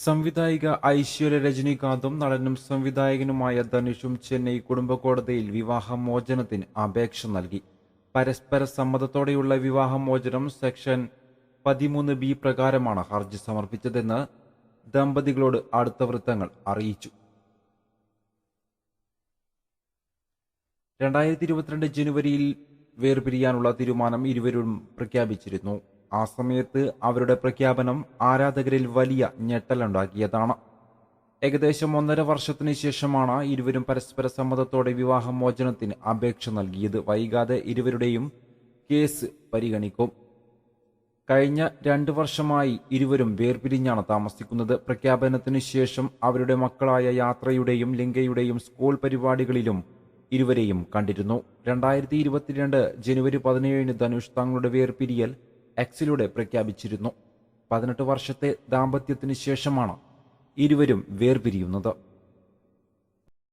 സംവിധായിക ഐശ്വര്യ രജനീകാന്തും നടനും സംവിധായകനുമായ ധനുഷും ചെന്നൈ കുടുംബ കോടതിയിൽ വിവാഹമോചനത്തിന് അപേക്ഷ നൽകി. പരസ്പര സമ്മതത്തോടെയുള്ള വിവാഹമോചനം സെക്ഷൻ 13B പ്രകാരമാണ് ഹർജി സമർപ്പിച്ചതെന്ന് ദമ്പതികളോട് അടുത്ത വൃത്തങ്ങൾ അറിയിച്ചു. 2022 ജനുവരിയിൽ വേർപിരിയാനുള്ള തീരുമാനം ഇരുവരും പ്രഖ്യാപിച്ചിരുന്നു. ആ സമയത്ത് അവരുടെ പ്രഖ്യാപനം ആരാധകരിൽ വലിയ ഞെട്ടലുണ്ടാക്കിയതാണ്. ഏകദേശം 1.5 വർഷത്തിന് ശേഷമാണ് ഇരുവരും പരസ്പര സമ്മതത്തോടെ വിവാഹമോചനത്തിന് അപേക്ഷ നൽകിയത്. വൈകാതെ ഇരുവരുടെയും കേസ് പരിഗണിക്കും. കഴിഞ്ഞ 2 വർഷമായി ഇരുവരും വേർപിരിഞ്ഞാണ് താമസിക്കുന്നത്. പ്രഖ്യാപനത്തിന് ശേഷം അവരുടെ മക്കളായ യാത്രയുടെയും ലിംഗയുടെയും സ്കൂൾ പരിപാടികളിലും ഇരുവരെയും കണ്ടിരുന്നു. 2022 ജനുവരി 17 ധനുഷ് തങ്ങളുടെ വേർപിരിയൽ എക്സിലൂടെ പ്രഖ്യാപിച്ചിരുന്നു. 18 വർഷത്തെ ദാമ്പത്യത്തിന് ശേഷമാണ് ഇരുവരും വേർപിരിയുന്നത്.